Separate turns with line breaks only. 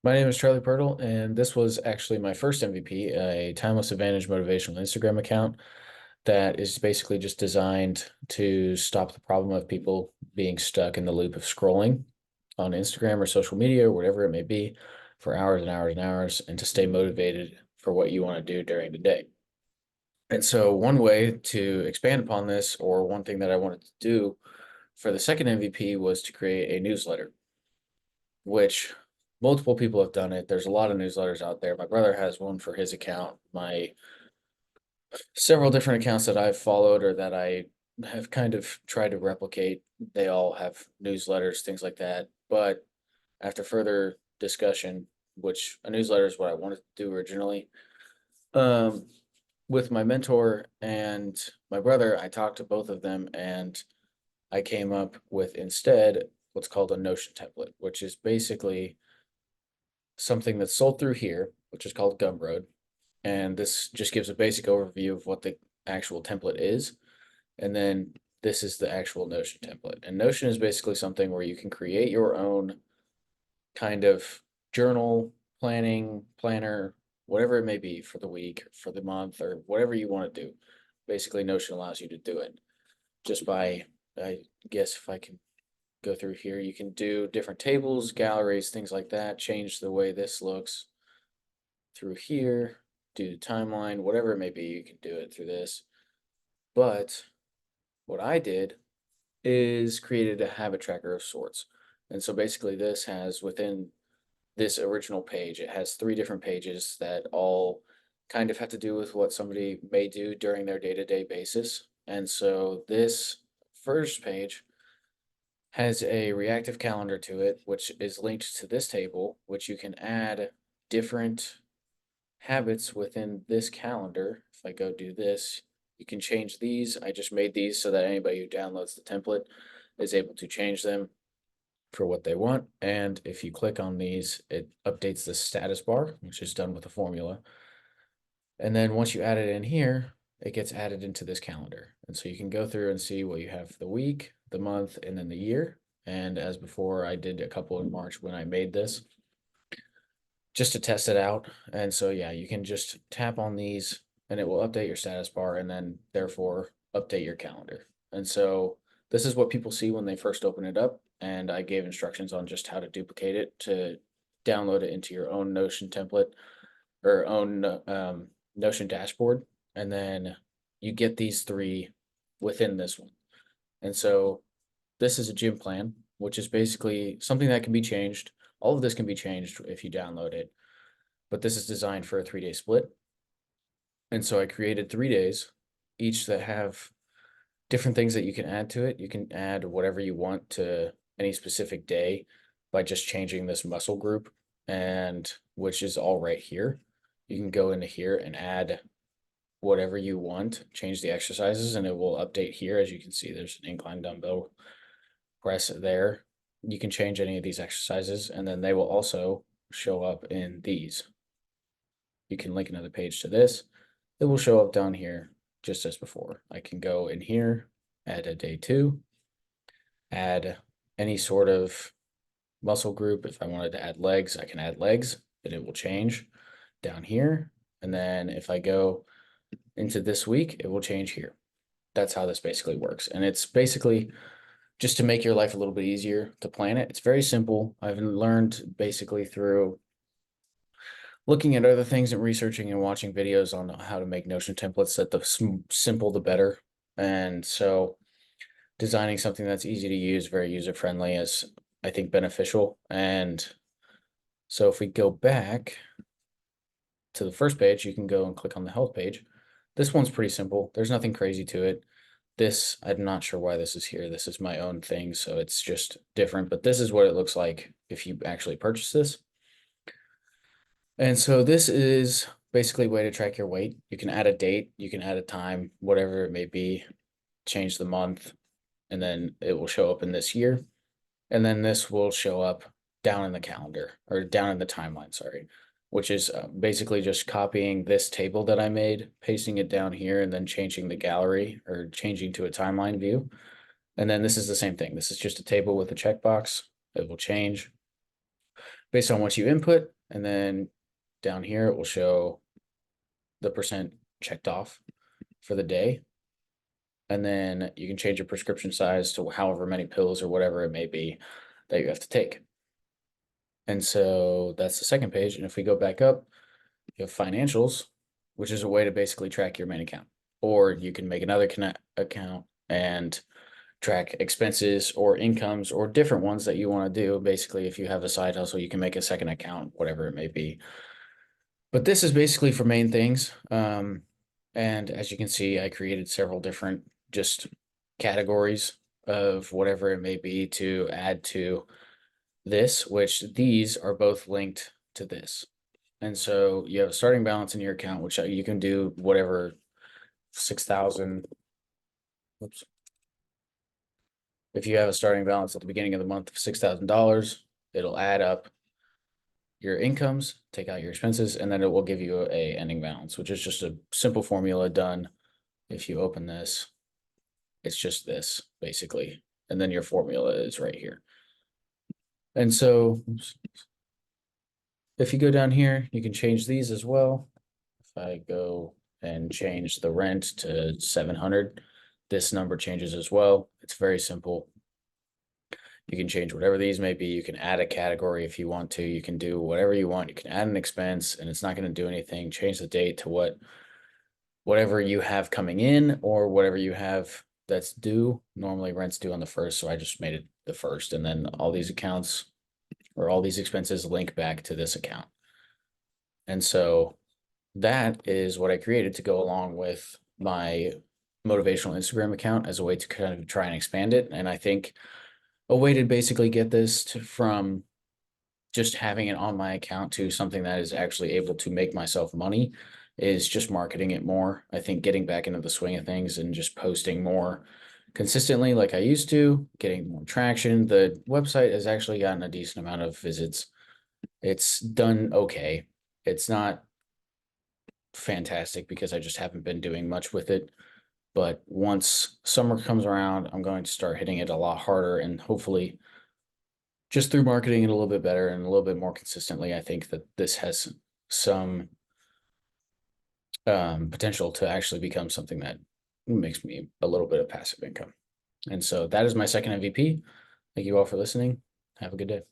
My name is Charlie Pirtle, and this was actually my first MVP, a Timeless Advantage motivational Instagram account that is basically just designed to stop the problem of people being stuck in the loop of scrolling on Instagram or social media or whatever it may be for hours and hours and hours, and to stay motivated for what you want to do during the day. And so, one way to expand upon this, or one thing that I wanted to do for the second MVP, was to create a newsletter, which multiple people have done it. There's a lot of newsletters out there. My brother has one for his account. My several different accounts that I've followed or that I have kind of tried to replicate, they all have newsletters, things like that. But after further discussion, which a newsletter is what I wanted to do originally, um, with my mentor and my brother, I talked to both of them and I came up with instead what's called a Notion template, which is basically something that's sold through here, which is called Gumroad. And this just gives a basic overview of what the actual template is. And then this is the actual Notion template. And Notion is basically something where you can create your own kind of journal, planning, planner, whatever it may be for the week, for the month, or whatever you want to do. Basically, Notion allows you to do it just by, I guess, if I can go through here, you can do different tables, galleries, things like that, change the way this looks through here, do the timeline, whatever it may be, you can do it through this. But what I did is created a habit tracker of sorts. And so basically this has within this original page, it has three different pages that all kind of have to do with what somebody may do during their day-to-day basis. And so this first page has a reactive calendar to it, which is linked to this table, which you can add different habits within this calendar. If I go do this, you can change these. I just made these so that anybody who downloads the template is able to change them for what they want. And if you click on these, it updates the status bar, which is done with a formula. And then once you add it in here, it gets added into this calendar. And so you can go through and see what you have for the week, the month, and then the year. And as before, I did a couple in March when I made this just to test it out. And so, yeah, you can just tap on these and it will update your status bar and then therefore update your calendar. And so this is what people see when they first open it up. And I gave instructions on just how to duplicate it to download it into your own Notion template or own Notion dashboard. And then you get these three within this one. And so this is a gym plan, which is basically something that can be changed. All of this can be changed if you download it, but this is designed for a 3-day split. And so I created 3 days, each that have different things that you can add to it. You can add whatever you want to any specific day by just changing this muscle group, and which is all right here. You can go into here and add whatever you want, change the exercises, and it will update here. As you can see, there's an incline dumbbell press there. You can change any of these exercises, and then they will also show up in these. You can link another page to this. It will show up down here just as before. I can go in here, add a day 2, add any sort of muscle group. If I wanted to add legs, I can add legs, and it will change down here. And then if I go into this week, it will change here. That's how this basically works. And it's basically just to make your life a little bit easier to plan it. It's very simple. I've learned basically through looking at other things and researching and watching videos on how to make Notion templates that the simple the better. And so designing something that's easy to use, very user friendly is, I think, beneficial. And so if we go back to the first page, you can go and click on the health page. This one's pretty simple. There's nothing crazy to it. This, I'm not sure why this is here. This is my own thing, so it's just different. But this is what it looks like if you actually purchase this. And so this is basically a way to track your weight. You can add a date, you can add a time, whatever it may be, change the month, and then it will show up in this year. And then this will show up down in the calendar or down in the timeline, sorry, which is basically just copying this table that I made, pasting it down here, and then changing the gallery or changing to a timeline view. And then this is the same thing. This is just a table with a checkbox. It will change. based on what you input. And then down here, it will show the percent checked off for the day. And then you can change your prescription size to however many pills or whatever it may be that you have to take. And so that's the second page. And if we go back up, you have financials, which is a way to basically track your main account. Or you can make another account and track expenses or incomes or different ones that you want to do. Basically, if you have a side hustle, you can make a second account, whatever it may be. But this is basically for main things. And as you can see, I created several different just categories of whatever it may be to add to this, which these are both linked to this. And so you have a starting balance in your account, which you can do whatever 6,000. Oops. If you have a starting balance at the beginning of the month of $6,000, it'll add up your incomes, take out your expenses, and then it will give you a ending balance, which is just a simple formula done. If you open this, it's just this basically, and then your formula is right here. And so if you go down here, you can change these as well. If I go and change the rent to 700, this number changes as well. It's very simple. You can change whatever these may be. You can add a category if you want to. You can do whatever you want. You can add an expense and it's not going to do anything. Change the date to whatever you have coming in or whatever you have that's due. Normally rent's due on the 1st, so I just made it the 1st, and then all these accounts or all these expenses link back to this account. And so that is what I created to go along with my motivational Instagram account as a way to kind of try and expand it. And I think a way to basically get this from just having it on my account to something that is actually able to make myself money is just marketing it more. I think getting back into the swing of things and just posting more consistently like I used to, getting more traction. The website has actually gotten a decent amount of visits. It's done okay. It's not fantastic because I just haven't been doing much with it. But once summer comes around, I'm going to start hitting it a lot harder and hopefully just through marketing it a little bit better and a little bit more consistently. I think that this has some potential to actually become something that makes me a little bit of passive income. And so that is my second MVP. Thank you all for listening. Have a good day.